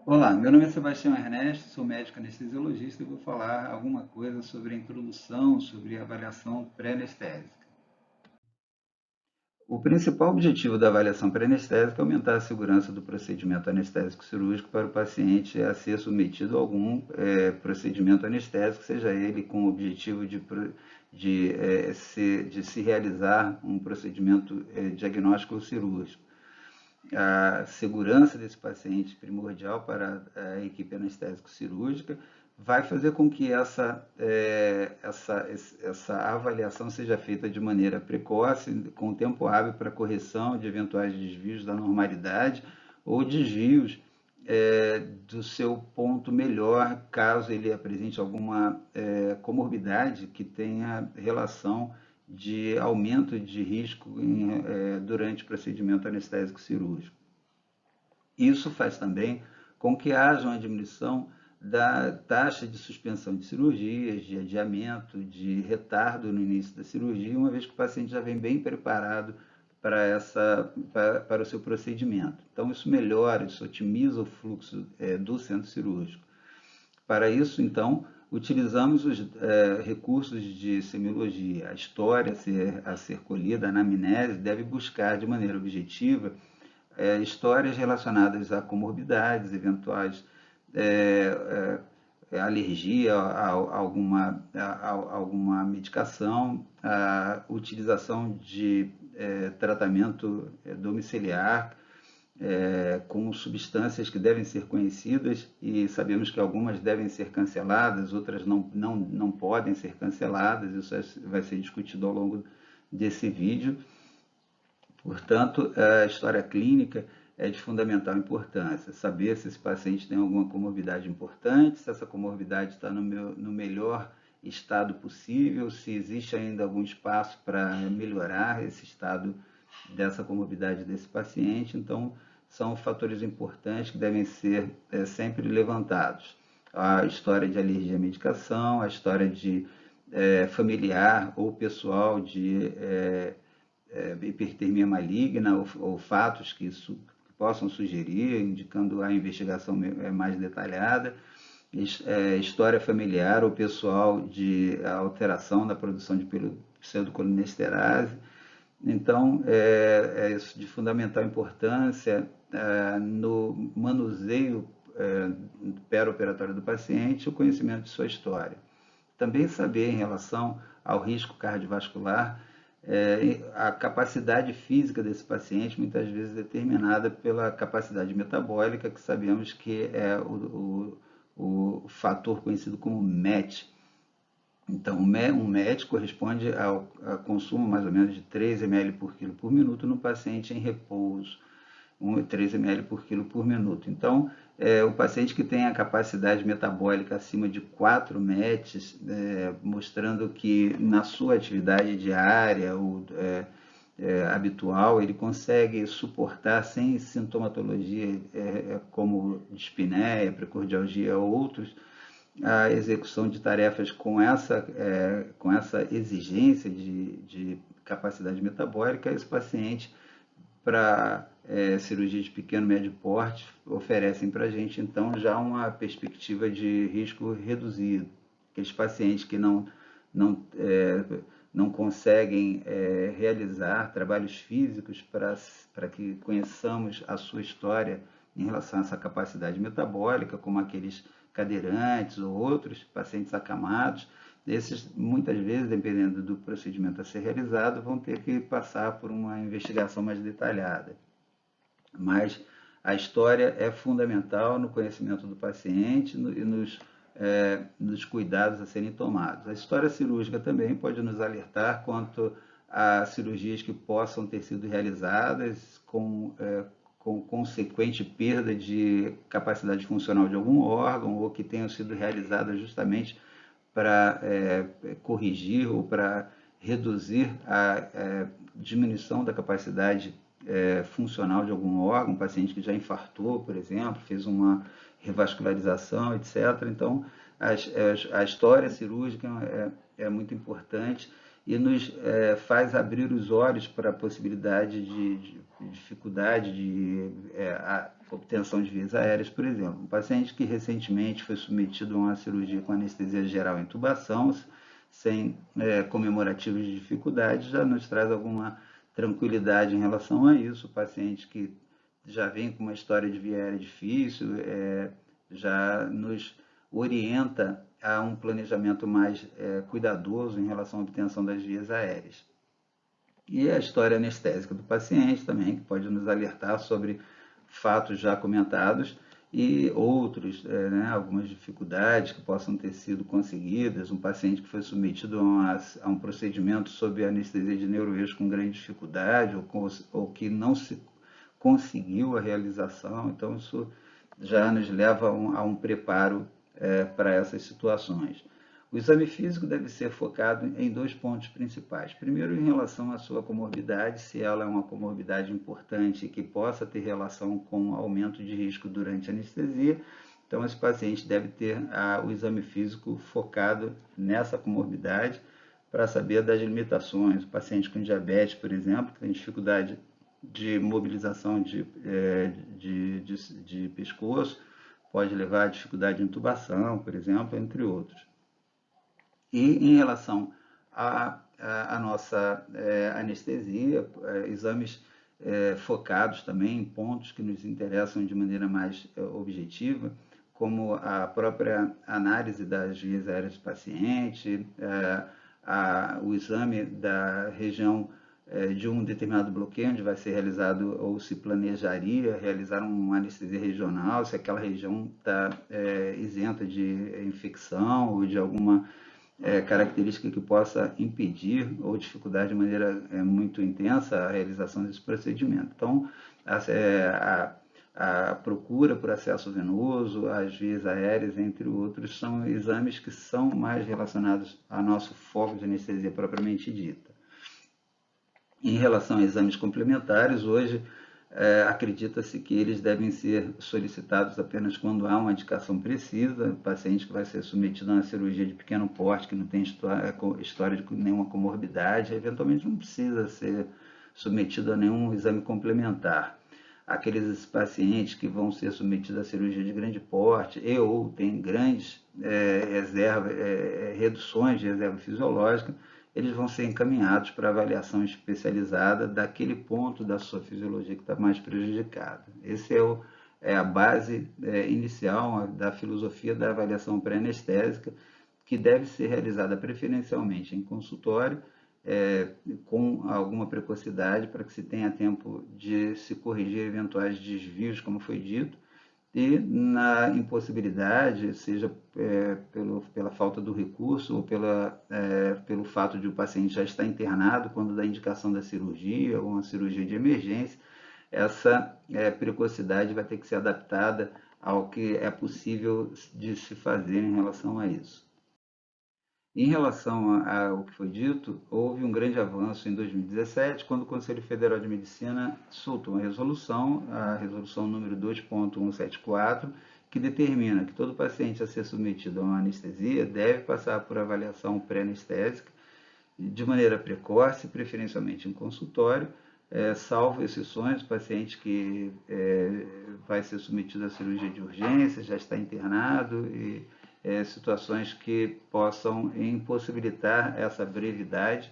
Olá, meu nome é Sebastião Ernesto, sou médico anestesiologista e vou falar alguma coisa sobre a introdução, sobre a avaliação pré-anestésica. O principal objetivo da avaliação pré-anestésica é aumentar a segurança do procedimento anestésico cirúrgico para o paciente a ser submetido a algum procedimento anestésico, seja ele com o objetivo de se realizar um procedimento diagnóstico ou cirúrgico. A segurança desse paciente primordial para a equipe anestésico-cirúrgica vai fazer com que essa avaliação seja feita de maneira precoce, com tempo hábil para correção de eventuais desvios da normalidade ou desvios do seu ponto melhor, caso ele apresente alguma comorbidade que tenha relação de aumento de risco durante o procedimento anestésico cirúrgico. Isso faz também com que haja uma diminuição da taxa de suspensão de cirurgias, de adiamento, de retardo no início da cirurgia, uma vez que o paciente já vem bem preparado para o seu procedimento. Então, isso melhora, isso otimiza o fluxo do centro cirúrgico. Para isso, então, utilizamos os recursos de semiologia. A história a ser colhida, a anamnese, deve buscar de maneira objetiva histórias relacionadas a comorbidades, eventuais alergia alguma medicação, a utilização de tratamento domiciliar com substâncias que devem ser conhecidas e sabemos que algumas devem ser canceladas, outras não podem ser canceladas, isso vai ser discutido ao longo desse vídeo. Portanto, a história clínica é de fundamental importância. Saber se esse paciente tem alguma comorbidade importante, se essa comorbidade está no melhor estado possível, se existe ainda algum espaço para melhorar esse estado dessa comorbidade desse paciente. Então, são fatores importantes que devem ser sempre levantados. A história de alergia à medicação, a história de familiar ou pessoal de hipertermia maligna ou fatos que possam sugerir, indicando a investigação mais detalhada, história familiar ou pessoal de alteração da produção de pseudocolinesterase. Então, é isso de fundamental importância no manuseio perioperatório do paciente, o conhecimento de sua história. Também saber em relação ao risco cardiovascular, a capacidade física desse paciente, muitas vezes determinada pela capacidade metabólica, que sabemos que é o fator conhecido como MET. Então, um MET corresponde ao consumo mais ou menos de 3 ml por quilo por minuto no paciente em repouso. 3 ml por quilo por minuto. Então, o paciente que tem a capacidade metabólica acima de 4 METs, mostrando que na sua atividade diária ou habitual, ele consegue suportar sem sintomatologia como dispneia, precordialgia ou outros, a execução de tarefas com essa exigência de capacidade metabólica, esse paciente para cirurgia de pequeno e médio porte oferecem para a gente então já uma perspectiva de risco reduzido. Aqueles pacientes que não conseguem realizar trabalhos físicos para que conheçamos a sua história em relação a essa capacidade metabólica, como aqueles cadeirantes ou outros pacientes acamados, esses, muitas vezes, dependendo do procedimento a ser realizado, vão ter que passar por uma investigação mais detalhada. Mas a história é fundamental no conhecimento do paciente e nos cuidados a serem tomados. A história cirúrgica também pode nos alertar quanto a cirurgias que possam ter sido realizadas com consequente perda de capacidade funcional de algum órgão ou que tenham sido realizadas justamente para corrigir ou para reduzir a diminuição da capacidade funcional de algum órgão, um paciente que já infartou, por exemplo, fez uma revascularização, etc. Então, a história cirúrgica é muito importante e nos faz abrir os olhos para a possibilidade de dificuldade obtenção de vias aéreas, por exemplo. Um paciente que recentemente foi submetido a uma cirurgia com anestesia geral e intubação, sem comemorativos de dificuldade, já nos traz alguma tranquilidade em relação a isso. O paciente que já vem com uma história de via aérea difícil, já nos orienta a um planejamento mais cuidadoso em relação à obtenção das vias aéreas. E a história anestésica do paciente também, que pode nos alertar sobre fatos já comentados e outros, algumas dificuldades que possam ter sido conseguidas. Um paciente que foi submetido a um procedimento sob anestesia de neuroeixo com grande dificuldade ou que não se conseguiu a realização. Então, isso já nos leva a um preparo para essas situações. O exame físico deve ser focado em 2 pontos principais. Primeiro, em relação à sua comorbidade, se ela é uma comorbidade importante e que possa ter relação com aumento de risco durante a anestesia, então esse paciente deve ter o exame físico focado nessa comorbidade para saber das limitações. O paciente com diabetes, por exemplo, que tem dificuldade de mobilização de pescoço, pode levar a dificuldade de intubação, por exemplo, entre outros. E em relação à nossa anestesia, exames focados também em pontos que nos interessam de maneira mais objetiva, como a própria análise das vias aéreas do paciente, o exame da região de um determinado bloqueio, onde vai ser realizado ou se planejaria realizar uma anestesia regional, se aquela região está isenta de infecção ou de alguma característica que possa impedir ou dificultar de maneira muito intensa a realização desse procedimento. Então, a procura por acesso venoso, as vias aéreas, entre outros, são exames que são mais relacionados ao nosso foco de anestesia propriamente dita. Em relação a exames complementares, hoje acredita-se que eles devem ser solicitados apenas quando há uma indicação precisa. O paciente que vai ser submetido a uma cirurgia de pequeno porte, que não tem história de nenhuma comorbidade, eventualmente não precisa ser submetido a nenhum exame complementar. Aqueles pacientes que vão ser submetidos a cirurgia de grande porte e ou têm grandes reduções de reserva fisiológica, eles vão ser encaminhados para avaliação especializada daquele ponto da sua fisiologia que está mais prejudicado. Essa é a base inicial da filosofia da avaliação pré-anestésica, que deve ser realizada preferencialmente em consultório, com alguma precocidade, para que se tenha tempo de se corrigir eventuais desvios, como foi dito, e na impossibilidade, seja pela falta do recurso ou pelo fato de o paciente já estar internado quando dá indicação da cirurgia ou uma cirurgia de emergência, essa precocidade vai ter que ser adaptada ao que é possível de se fazer em relação a isso. Em relação ao que foi dito, houve um grande avanço em 2017, quando o Conselho Federal de Medicina soltou uma resolução, a resolução número 2.174, que determina que todo paciente a ser submetido a uma anestesia deve passar por avaliação pré-anestésica de maneira precoce, preferencialmente em consultório, salvo exceções, o paciente que vai ser submetido à cirurgia de urgência, já está internado e situações que possam impossibilitar essa brevidade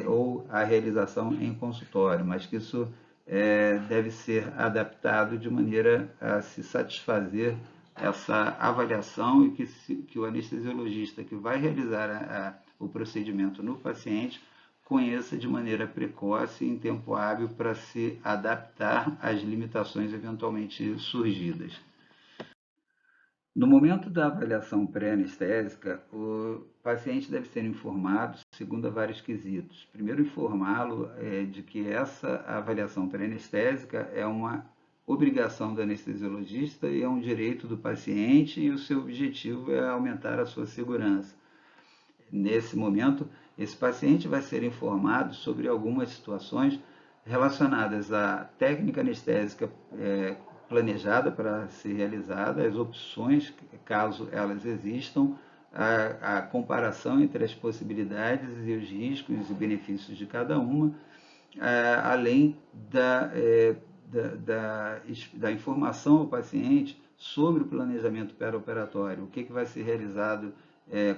ou a realização em consultório, mas que isso deve ser adaptado de maneira a se satisfazer essa avaliação e que o anestesiologista que vai realizar o procedimento no paciente conheça de maneira precoce e em tempo hábil para se adaptar às limitações eventualmente surgidas. No momento da avaliação pré-anestésica, o paciente deve ser informado segundo vários quesitos. Primeiro, informá-lo de que essa avaliação pré-anestésica é uma obrigação do anestesiologista e é um direito do paciente e o seu objetivo é aumentar a sua segurança. Nesse momento, esse paciente vai ser informado sobre algumas situações relacionadas à técnica anestésica planejada para ser realizada, as opções, caso elas existam, a comparação entre as possibilidades e os riscos e benefícios de cada uma, além da informação ao paciente sobre o planejamento pré-operatório, o que vai ser realizado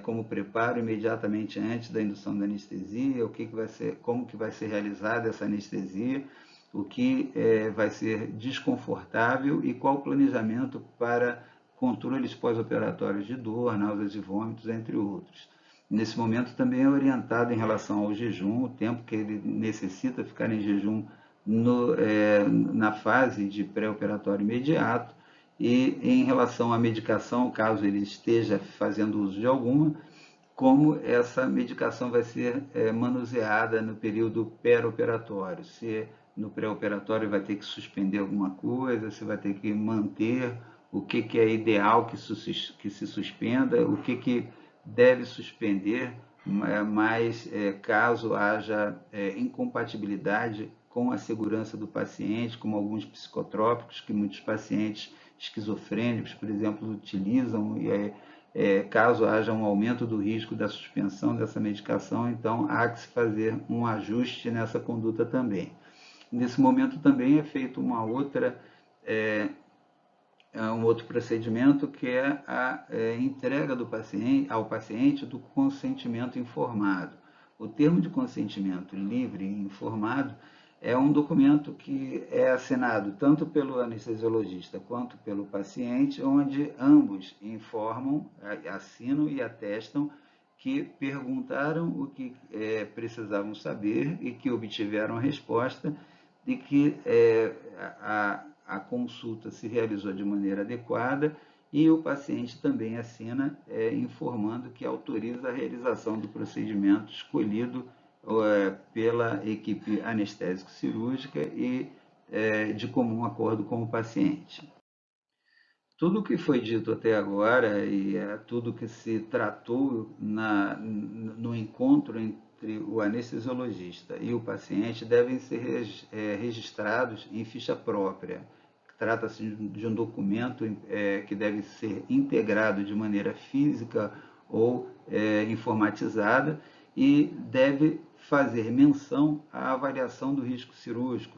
como preparo imediatamente antes da indução da anestesia, como que vai ser realizada essa anestesia, o que vai ser desconfortável e qual o planejamento para controles pós-operatórios de dor, náuseas e vômitos, entre outros. Nesse momento também é orientado em relação ao jejum, o tempo que ele necessita ficar em jejum na fase de pré-operatório imediato, e em relação à medicação, caso ele esteja fazendo uso de alguma, como essa medicação vai ser manuseada no período pré-operatório, se no pré-operatório vai ter que suspender alguma coisa, se vai ter que manter, o que é ideal que se suspenda, o que deve suspender, mas caso haja incompatibilidade com a segurança do paciente, como alguns psicotrópicos que muitos pacientes esquizofrênicos, por exemplo, utilizam, e caso haja um aumento do risco da suspensão dessa medicação, então há que se fazer um ajuste nessa conduta também. Nesse momento também é feito um outro procedimento, que é a entrega ao paciente do consentimento informado. O termo de consentimento livre e informado é um documento que é assinado tanto pelo anestesiologista quanto pelo paciente, onde ambos informam, assinam e atestam que perguntaram o que precisavam saber e que obtiveram a resposta, e que a consulta se realizou de maneira adequada, e o paciente também assina informando que autoriza a realização do procedimento escolhido pela equipe anestésico-cirúrgica e de comum acordo com o paciente. Tudo o que foi dito até agora e tudo que se tratou no encontro entre o anestesiologista e o paciente devem ser registrados em ficha própria. Trata-se de um documento que deve ser integrado de maneira física ou informatizada, e deve fazer menção à avaliação do risco cirúrgico,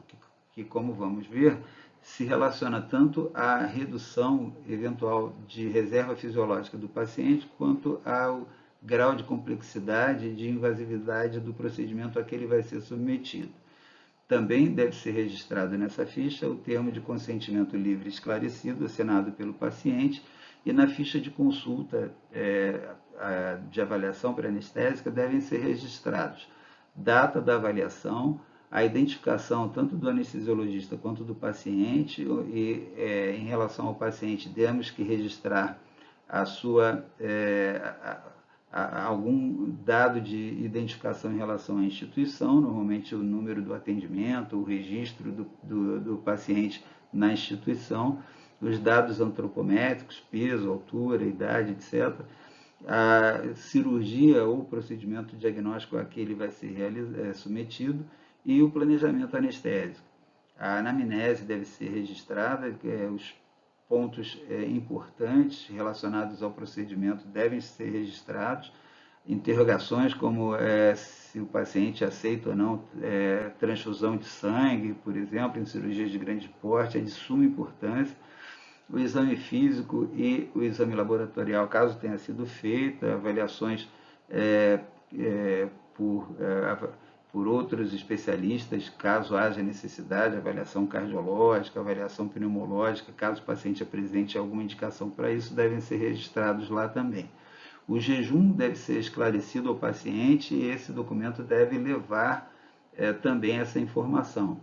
que como vamos ver, se relaciona tanto à redução eventual de reserva fisiológica do paciente, quanto ao grau de complexidade e de invasividade do procedimento a que ele vai ser submetido. Também deve ser registrado nessa ficha o termo de consentimento livre esclarecido, assinado pelo paciente, e na ficha de consulta de avaliação pré-anestésica devem ser registrados data da avaliação, a identificação tanto do anestesiologista quanto do paciente, e em relação ao paciente temos que registrar algum dado de identificação em relação à instituição, normalmente o número do atendimento, o registro do paciente na instituição, os dados antropométricos, peso, altura, idade, etc., a cirurgia ou procedimento diagnóstico a que ele vai ser submetido, e o planejamento anestésico. A anamnese deve ser registrada, os pontos importantes relacionados ao procedimento devem ser registrados, interrogações como se o paciente aceita ou não transfusão de sangue, por exemplo, em cirurgias de grande porte, é de suma importância. O exame físico e o exame laboratorial, caso tenha sido feito, avaliações por outros especialistas, caso haja necessidade, avaliação cardiológica, avaliação pneumológica, caso o paciente apresente alguma indicação para isso, devem ser registrados lá também. O jejum deve ser esclarecido ao paciente, e esse documento deve levar também essa informação,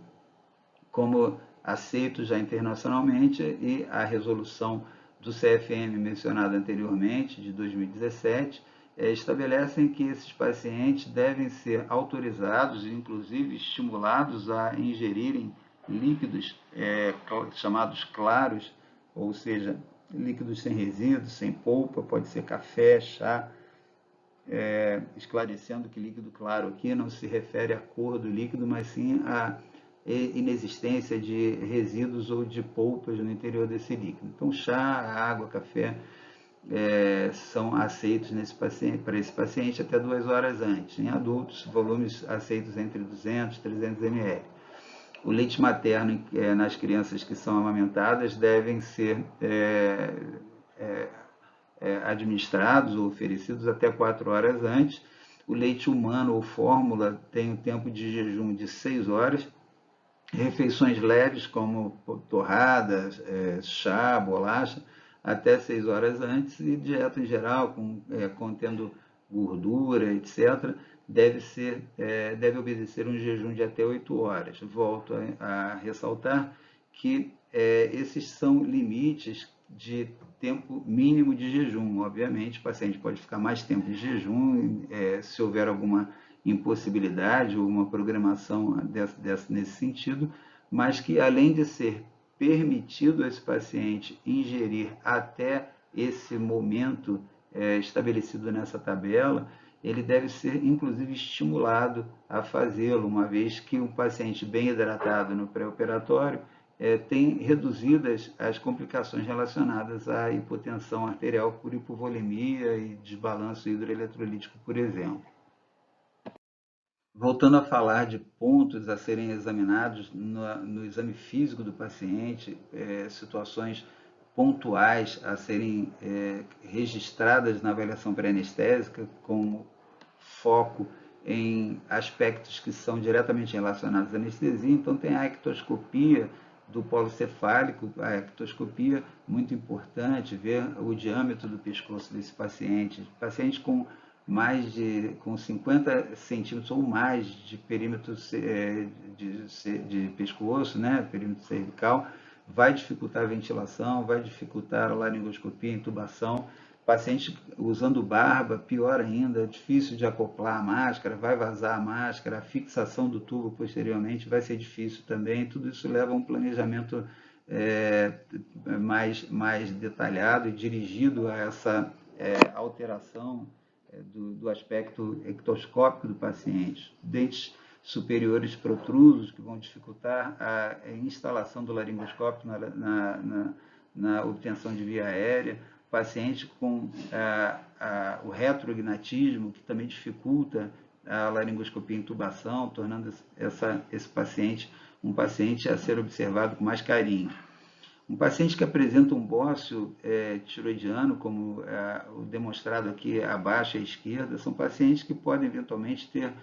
como aceito já internacionalmente, e a resolução do CFM mencionada anteriormente, de 2017, estabelecem que esses pacientes devem ser autorizados e inclusive estimulados a ingerirem líquidos chamados claros, ou seja, líquidos sem resíduos, sem polpa, pode ser café, chá, esclarecendo que líquido claro aqui não se refere à cor do líquido, mas sim à inexistência de resíduos ou de polpas no interior desse líquido. Então, chá, água, café são aceitos para esse paciente até 2 horas antes. Em adultos, volumes aceitos entre 200 e 300 ml. O leite materno nas crianças que são amamentadas devem ser administrados ou oferecidos até 4 horas antes. O leite humano ou fórmula tem um tempo de jejum de 6 horas. Refeições leves, como torradas, chá, bolacha, até 6 horas antes. E dieta em geral, contendo gordura, etc., deve obedecer um jejum de até 8 horas. Volto a ressaltar que esses são limites de tempo mínimo de jejum. Obviamente, o paciente pode ficar mais tempo de jejum, se houver alguma impossibilidade ou uma programação nesse sentido, mas que além de ser permitido a esse paciente ingerir até esse momento estabelecido nessa tabela, ele deve ser inclusive estimulado a fazê-lo, uma vez que um paciente bem hidratado no pré-operatório tem reduzidas as complicações relacionadas à hipotensão arterial por hipovolemia e desbalanço hidroeletrolítico, por exemplo. Voltando a falar de pontos a serem examinados no exame físico do paciente, situações pontuais a serem registradas na avaliação pré-anestésica, com foco em aspectos que são diretamente relacionados à anestesia. Então, tem a ectoscopia do polo cefálico, a ectoscopia, muito importante, ver o diâmetro do pescoço desse paciente. Paciente com 50 centímetros ou mais de perímetro de pescoço, né, perímetro cervical, vai dificultar a ventilação, vai dificultar a laringoscopia, a intubação. Paciente usando barba, pior ainda, é difícil de acoplar a máscara, vai vazar a máscara, a fixação do tubo posteriormente vai ser difícil também. Tudo isso leva a um planejamento mais detalhado e dirigido a essa alteração do aspecto ectoscópico do paciente. Dentes superiores protrusos, que vão dificultar a instalação do laringoscópio na obtenção de via aérea. Paciente com o retroagnatismo, que também dificulta a laringoscopia e intubação, tornando esse paciente um paciente a ser observado com mais carinho. Um paciente que apresenta um bócio tiroidiano, como o demonstrado aqui abaixo à esquerda, são pacientes que podem eventualmente ter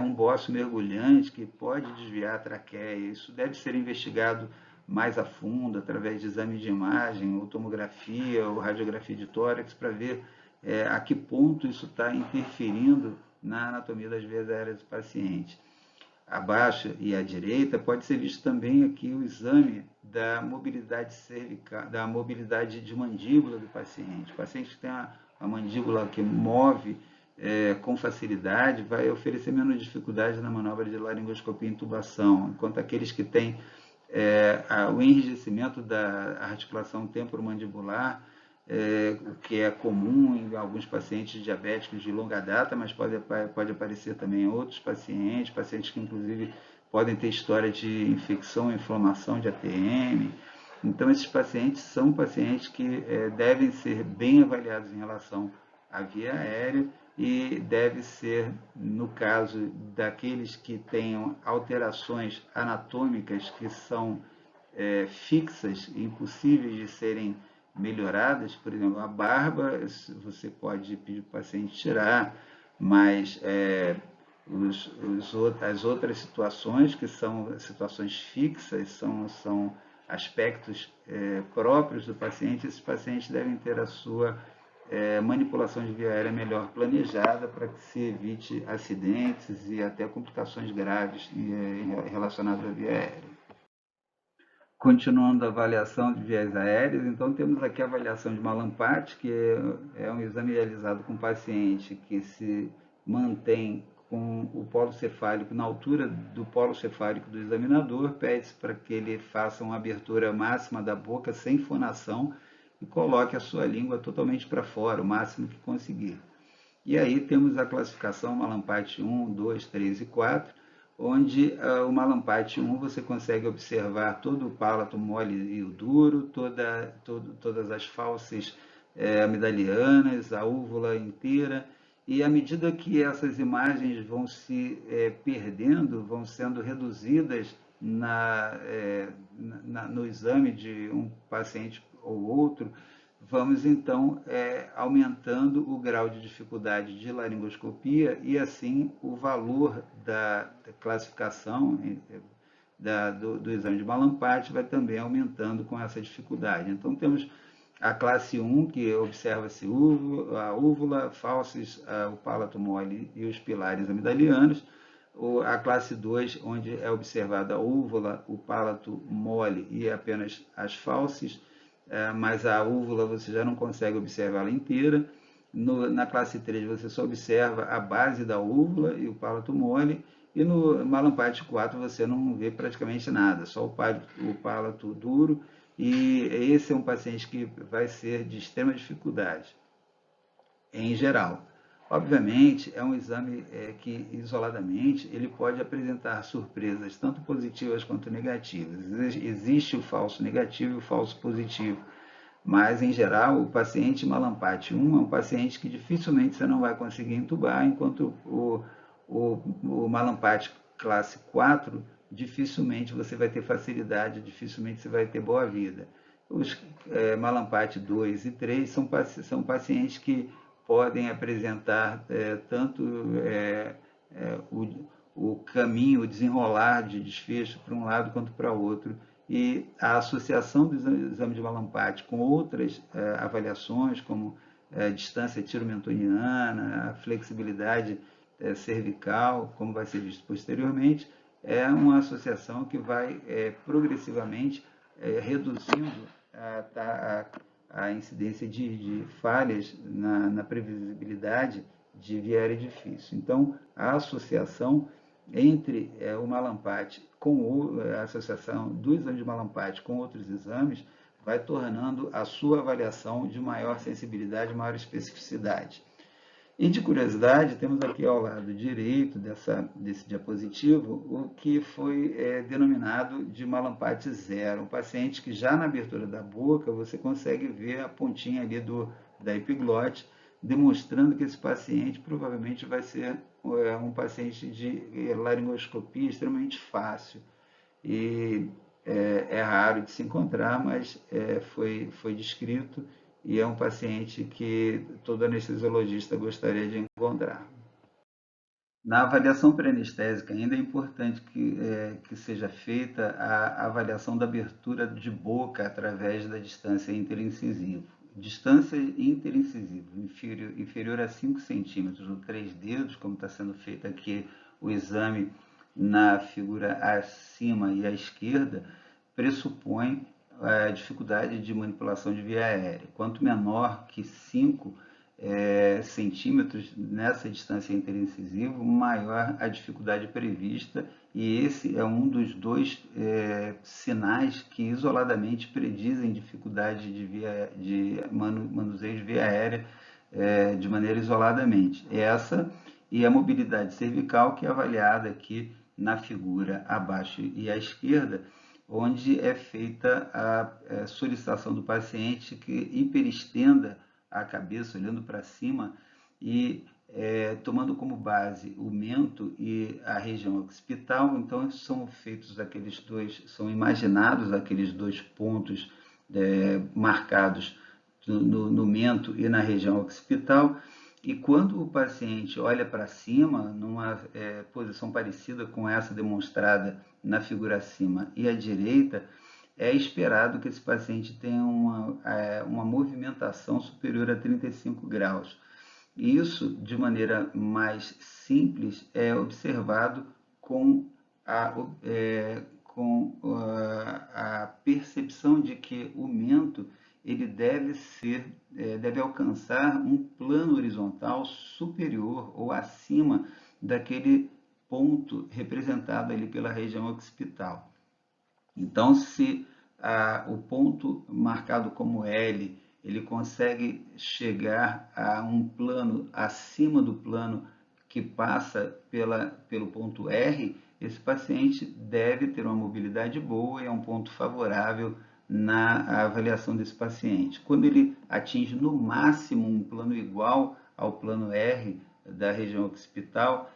um bócio mergulhante que pode desviar a traqueia. Isso deve ser investigado mais a fundo, através de exame de imagem, ou tomografia, ou radiografia de tórax, para ver a que ponto isso está interferindo na anatomia das vias aéreas do paciente. Abaixo e à direita pode ser visto também aqui o exame da mobilidade cervical, da mobilidade de mandíbula do paciente. O paciente que tem a mandíbula que move com facilidade vai oferecer menos dificuldade na manobra de laringoscopia e intubação, enquanto aqueles que têm o enrijecimento da articulação temporomandibular, o que é comum em alguns pacientes diabéticos de longa data, mas pode aparecer também em outros pacientes que inclusive podem ter história de infecção e inflamação de ATM. Então, esses pacientes são pacientes que devem ser bem avaliados em relação à via aérea e deve ser, no caso daqueles que tenham alterações anatômicas que são fixas e impossíveis de serem melhoradas, por exemplo, a barba, você pode pedir para o paciente tirar, mas as outras situações, que são situações fixas, são aspectos próprios do paciente, esses pacientes devem ter a sua manipulação de via aérea melhor planejada para que se evite acidentes e até complicações graves relacionadas à via aérea. Continuando a avaliação de vias aéreas, então temos aqui a avaliação de Mallampati, que é um exame realizado com paciente que se mantém com o polo cefálico na altura do polo cefálico do examinador, pede-se para que ele faça uma abertura máxima da boca sem fonação e coloque a sua língua totalmente para fora, o máximo que conseguir. E aí temos a classificação Mallampati 1, 2, 3 e 4, onde o Mallampati 1 você consegue observar todo o palato mole e o duro, todas as fauces amidalianas, a úvula inteira, e à medida que essas imagens vão se perdendo, vão sendo reduzidas no exame de um paciente ou outro, vamos então aumentando o grau de dificuldade de laringoscopia e assim o valor da classificação do exame de Mallampate vai também aumentando com essa dificuldade. Então temos a classe 1, que observa-se a úvula, fauces, o palato mole e os pilares amidalianos. A classe 2, onde é observada a úvula, o palato mole e apenas as fauces, mas a úvula você já não consegue observá-la inteira. Na classe 3 você só observa a base da úvula e o palato mole, e no Mallampate 4 você não vê praticamente nada, só o palato duro, e esse é um paciente que vai ser de extrema dificuldade, em geral. Obviamente, é um exame que, isoladamente, ele pode apresentar surpresas tanto positivas quanto negativas. Existe o falso negativo e o falso positivo, mas, em geral, o paciente Mallampate 1 é um paciente que dificilmente você não vai conseguir entubar, enquanto o Mallampate classe 4, dificilmente você vai ter facilidade, dificilmente você vai ter boa vida. Os Mallampate 2 e 3 são pacientes que podem apresentar tanto o caminho, o desenrolar de desfecho para um lado quanto para outro, e a associação do exame de Mallampate com outras avaliações, como distância tiro-mentoniana, a flexibilidade cervical, como vai ser visto posteriormente, é uma associação que vai progressivamente reduzindo a incidência de falhas na previsibilidade de viária e difícil. Então, a associação entre o Mallampate a associação do exame de Mallampate com outros exames vai tornando a sua avaliação de maior sensibilidade, maior especificidade. E de curiosidade, temos aqui ao lado direito desse diapositivo o que foi denominado de Mallampate 0, um paciente que já na abertura da boca você consegue ver a pontinha ali da epiglote, demonstrando que esse paciente provavelmente vai ser um paciente de laringoscopia extremamente fácil. E é raro de se encontrar, mas foi descrito e é um paciente que todo anestesiologista gostaria de encontrar. Na avaliação pré-anestésica, ainda é importante que seja feita a avaliação da abertura de boca através da distância interincisiva. Distância interincisiva inferior a 5 centímetros ou 3 dedos, como está sendo feito aqui o exame na figura acima e à esquerda, pressupõe a dificuldade de manipulação de via aérea. Quanto menor que 5 centímetros nessa distância interincisiva, maior a dificuldade prevista, e esse é um dos dois sinais que isoladamente predizem dificuldade de manuseio de via aérea de maneira isoladamente. Essa e a mobilidade cervical, que é avaliada aqui na figura abaixo e à esquerda, onde é feita a solicitação do paciente que hiperestenda a cabeça, olhando para cima e tomando como base o mento e a região occipital. Então, são feitos são imaginados aqueles dois pontos marcados no mento e na região occipital. E quando o paciente olha para cima, numa posição parecida com essa demonstrada na figura acima e à direita, é esperado que esse paciente tenha uma movimentação superior a 35 graus. Isso, de maneira mais simples, é observado com a percepção de que o mento ele deve alcançar um plano horizontal superior ou acima daquele ponto representado ali pela região occipital. Então, se o ponto marcado como L, ele consegue chegar a um plano acima do plano que passa pelo ponto R, esse paciente deve ter uma mobilidade boa e é um ponto favorável na avaliação desse paciente. Quando ele atinge no máximo um plano igual ao plano R da região occipital,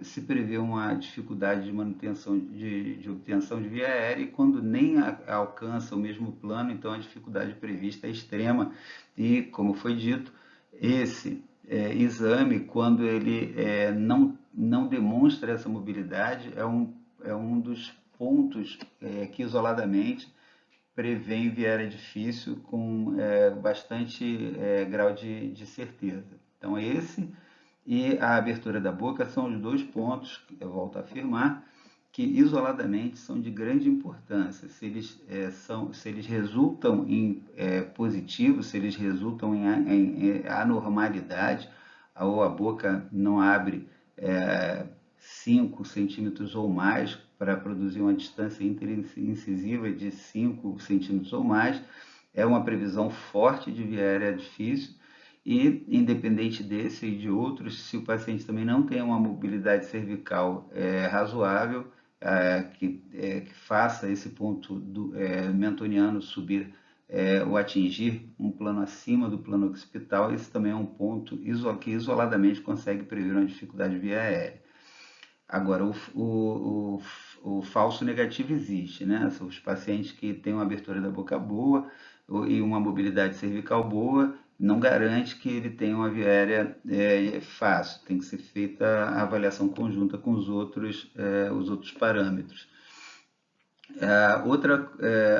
se prevê uma dificuldade de manutenção de obtenção de via aérea, e quando nem alcança o mesmo plano, então a dificuldade prevista é extrema. E, como foi dito, esse exame, quando ele não demonstra essa mobilidade, é um dos pontos que isoladamente prevêem via aérea difícil com bastante grau de certeza. Então, esse e a abertura da boca são os dois pontos, eu volto a afirmar, que isoladamente são de grande importância. Se eles resultam em positivos, se eles resultam em anormalidade, ou a boca não abre 5 centímetros ou mais para produzir uma distância interincisiva de 5 centímetros ou mais, é uma previsão forte de via aérea difícil. E, independente desse e de outros, se o paciente também não tem uma mobilidade cervical razoável, que faça esse ponto mentoniano subir ou atingir um plano acima do plano occipital, esse também é um ponto que isoladamente consegue prever uma dificuldade via aérea. Agora, o falso negativo existe, né? São os pacientes que têm uma abertura da boca boa e uma mobilidade cervical boa, não garante que ele tenha uma via aérea fácil. Tem que ser feita a avaliação conjunta com os outros parâmetros. Outra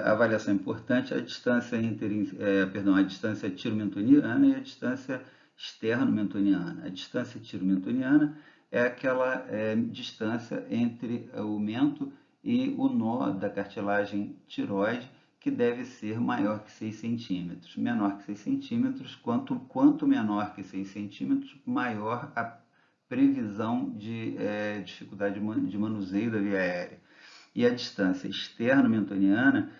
avaliação importante é a distância a distância tiro-mentoniana e a distância externo-mentoniana. A distância tiro-mentoniana é aquela distância entre o mento e o nó da cartilagem tiroide, que deve ser maior que 6 centímetros. Menor que 6 centímetros, quanto menor que 6 centímetros, maior a previsão de dificuldade de manuseio da via aérea. E a distância externo-mentoniana,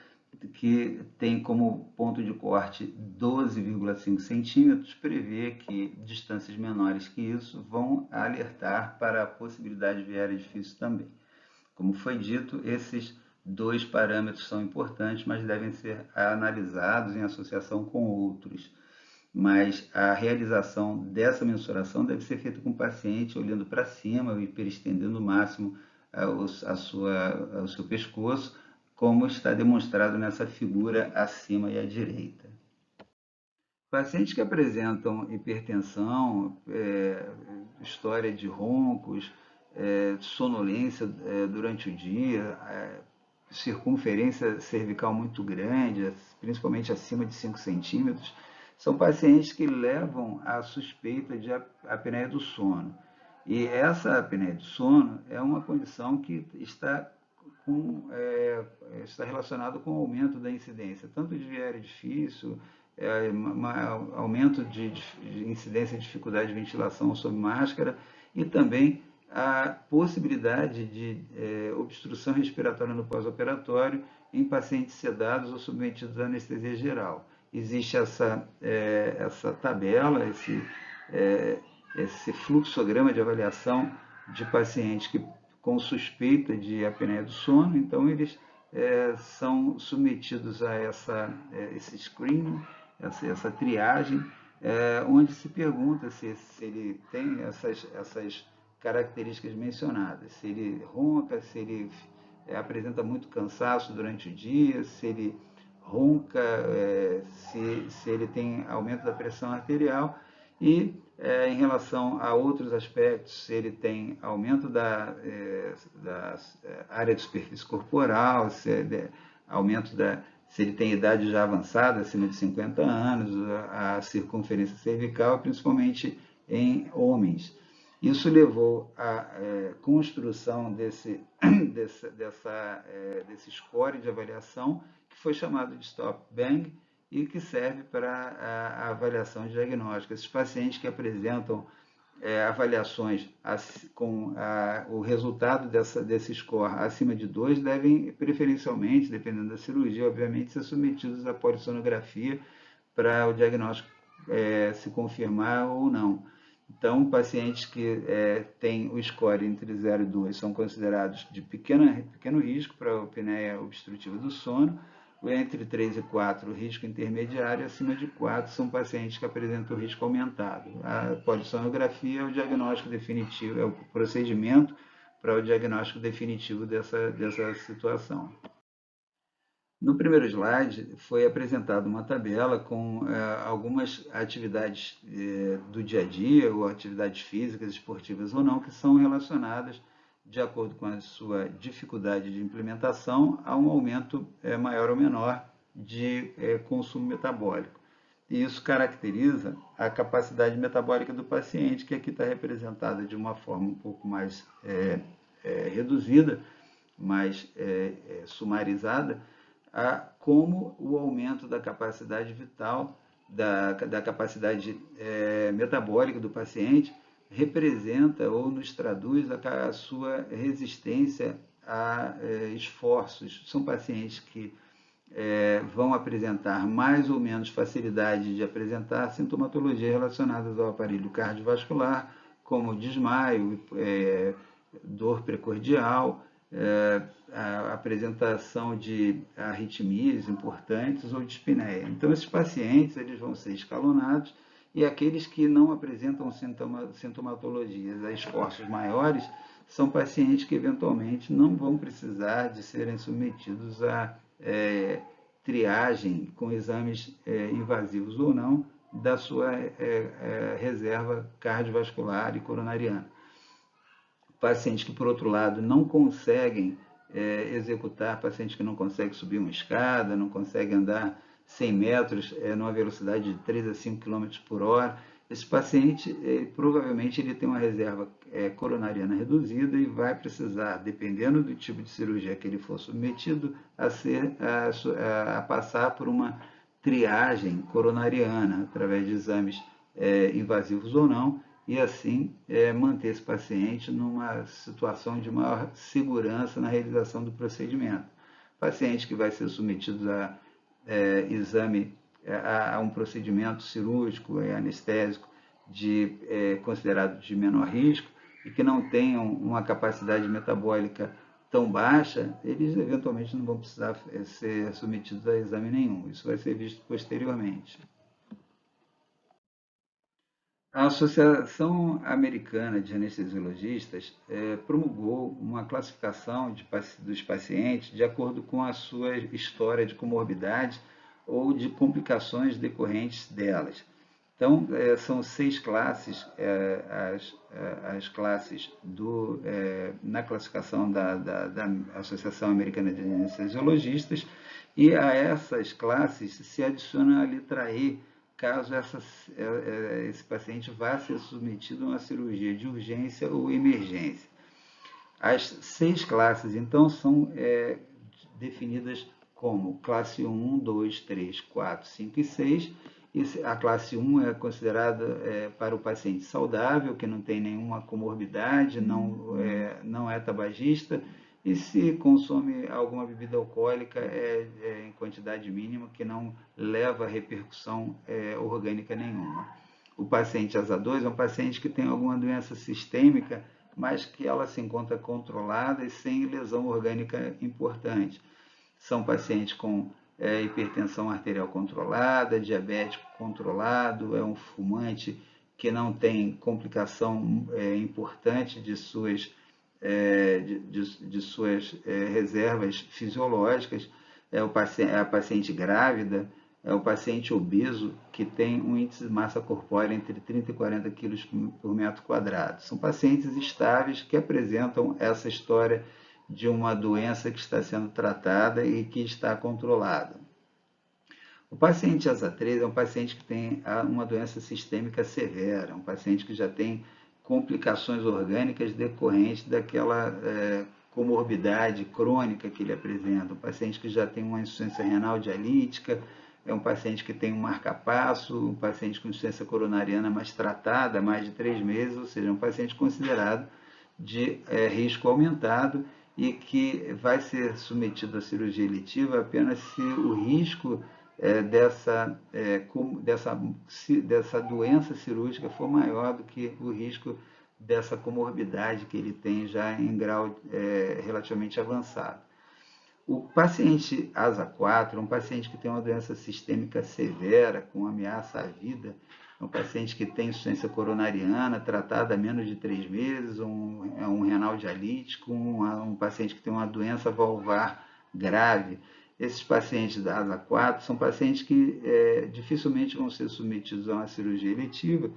que tem como ponto de corte 12,5 centímetros, prevê que distâncias menores que isso vão alertar para a possibilidade de via aérea difícil também. Como foi dito, esses dois parâmetros são importantes, mas devem ser analisados em associação com outros. Mas a realização dessa mensuração deve ser feita com o paciente olhando para cima e hiperestendendo o máximo o seu pescoço, como está demonstrado nessa figura acima e à direita. Pacientes que apresentam hipertensão, história de roncos, sonolência durante o dia, circunferência cervical muito grande, principalmente acima de 5 centímetros, são pacientes que levam à suspeita de apneia do sono. E essa apneia do sono é uma condição que está relacionada com o aumento da incidência, tanto de via aérea difícil, aumento de incidência de dificuldade de ventilação sob máscara, e também a possibilidade de obstrução respiratória no pós-operatório em pacientes sedados ou submetidos à anestesia geral. Existe essa tabela, esse fluxograma de avaliação de pacientes com suspeita de apneia do sono, então eles são submetidos a esse screening, essa triagem, onde se pergunta se ele tem essas características mencionadas, se ele ronca, se ele apresenta muito cansaço durante o dia, se ele ronca, se ele tem aumento da pressão arterial, e em relação a outros aspectos, se ele tem aumento da área de superfície corporal, se ele tem idade já avançada, acima de 50 anos, a circunferência cervical, principalmente em homens. Isso levou à construção desse score de avaliação, que foi chamado de Stop Bang, e que serve para a avaliação diagnóstica. Esses pacientes que apresentam avaliações com o resultado desse score acima de 2 devem, preferencialmente, dependendo da cirurgia, obviamente, ser submetidos à polissonografia para o diagnóstico se confirmar ou não. Então, pacientes que têm o score entre 0 e 2 são considerados de pequeno risco para a apneia obstrutiva do sono. Entre 3 e 4, risco intermediário, acima de 4 são pacientes que apresentam risco aumentado. A polissonografia é o diagnóstico definitivo, é o procedimento para o diagnóstico definitivo dessa situação. No primeiro slide foi apresentada uma tabela com algumas atividades do dia a dia, ou atividades físicas, esportivas ou não, que são relacionadas, de acordo com a sua dificuldade de implementação, a um aumento maior ou menor de consumo metabólico. E isso caracteriza a capacidade metabólica do paciente, que aqui está representada de uma forma um pouco mais reduzida, mais sumarizada, como o aumento da capacidade vital, da capacidade metabólica do paciente representa ou nos traduz a sua resistência a esforços. São pacientes que vão apresentar mais ou menos facilidade de apresentar sintomatologia relacionadas ao aparelho cardiovascular, como desmaio, dor precordial, a apresentação de arritmias importantes ou dispneia. Então, esses pacientes eles vão ser escalonados e aqueles que não apresentam sintomatologias a esforços maiores são pacientes que eventualmente não vão precisar de serem submetidos a triagem com exames invasivos ou não da sua reserva cardiovascular e coronariana. Pacientes que, por outro lado, não conseguem executar, pacientes que não conseguem subir uma escada, não conseguem andar 100 metros numa velocidade de 3 a 5 km por hora. Esse paciente, provavelmente, ele tem uma reserva coronariana reduzida e vai precisar, dependendo do tipo de cirurgia que ele for submetido, a passar por uma triagem coronariana, através de exames invasivos ou não, e assim manter esse paciente numa situação de maior segurança na realização do procedimento. Paciente que vai ser submetido a a um procedimento cirúrgico e anestésico considerado de menor risco e que não tenham uma capacidade metabólica tão baixa, eles eventualmente não vão precisar ser submetidos a exame nenhum. Isso vai ser visto posteriormente. A Associação Americana de Anestesiologistas promulgou uma classificação dos pacientes de acordo com a sua história de comorbidade ou de complicações decorrentes delas. Então, são 6 classes, as classes na classificação da Associação Americana de Anestesiologistas, e a essas classes se adiciona a letra E, caso esse paciente vá ser submetido a uma cirurgia de urgência ou emergência. As 6 classes, então, são definidas como classe 1, 2, 3, 4, 5 e 6. A classe 1 é considerada para o paciente saudável, que não tem nenhuma comorbidade, não é tabagista, e se consome alguma bebida alcoólica em quantidade mínima, que não leva a repercussão orgânica nenhuma. O paciente ASA 2 é um paciente que tem alguma doença sistêmica, mas que ela se encontra controlada e sem lesão orgânica importante. São pacientes com hipertensão arterial controlada, diabético controlado, é um fumante que não tem complicação importante de suas reservas fisiológicas, a paciente grávida, é o paciente obeso que tem um índice de massa corpórea entre 30 e 40 kg por metro quadrado. São pacientes estáveis que apresentam essa história de uma doença que está sendo tratada e que está controlada. O paciente ASA 3 é um paciente que tem uma doença sistêmica severa, um paciente que já tem complicações orgânicas decorrentes daquela comorbidade crônica que ele apresenta, um paciente que já tem uma insuficiência renal dialítica, é um paciente que tem um marcapasso, um paciente com insuficiência coronariana mais tratada há mais de 3 meses, ou seja, um paciente considerado de risco aumentado e que vai ser submetido à cirurgia eletiva apenas se o risco dessa doença cirúrgica for maior do que o risco dessa comorbidade que ele tem já em grau relativamente avançado. O paciente ASA 4 é um paciente que tem uma doença sistêmica severa, com ameaça à vida, é um paciente que tem insuficiência coronariana, tratada há menos de 3 meses, é um renal dialítico, um paciente que tem uma doença valvar grave. Esses pacientes da ASA 4 são pacientes que dificilmente vão ser submetidos a uma cirurgia eletiva,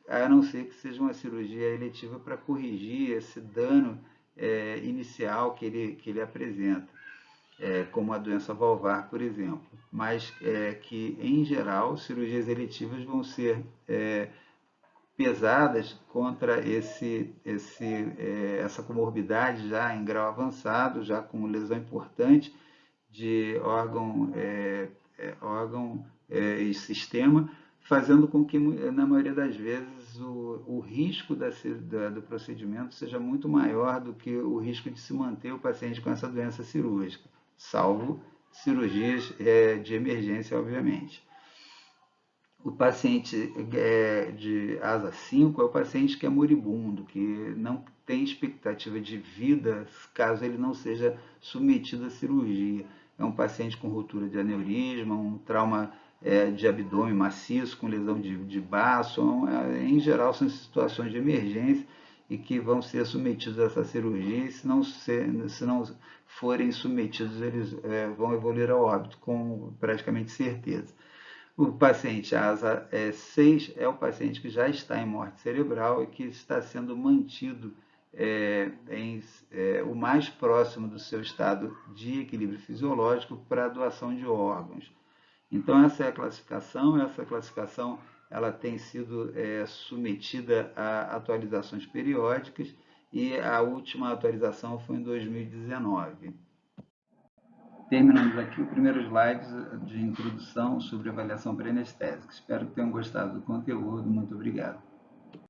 a não ser que seja uma cirurgia eletiva para corrigir esse dano inicial que ele apresenta, como a doença valvar, por exemplo. Mas que, em geral, cirurgias eletivas vão ser pesadas contra essa comorbidade já em grau avançado, já com lesão importante de órgão e sistema, fazendo com que, na maioria das vezes, o risco do procedimento seja muito maior do que o risco de se manter o paciente com essa doença cirúrgica, salvo cirurgias de emergência, obviamente. O paciente de ASA 5 é o paciente que é moribundo, que não tem expectativa de vida caso ele não seja submetido à cirurgia. É um paciente com ruptura de aneurisma, um trauma de abdômen maciço, com lesão de baço. Em geral, são situações de emergência e que vão ser submetidos a essa cirurgia, e se não forem submetidos, eles vão evoluir ao óbito com praticamente certeza. O paciente ASA 6 é o paciente que já está em morte cerebral e que está sendo mantido o mais próximo do seu estado de equilíbrio fisiológico para a doação de órgãos. Então, essa é a classificação. Essa classificação ela tem sido submetida a atualizações periódicas e a última atualização foi em 2019. Terminamos aqui o primeiro slide de introdução sobre avaliação pré-anestésica. Espero que tenham gostado do conteúdo. Muito obrigado.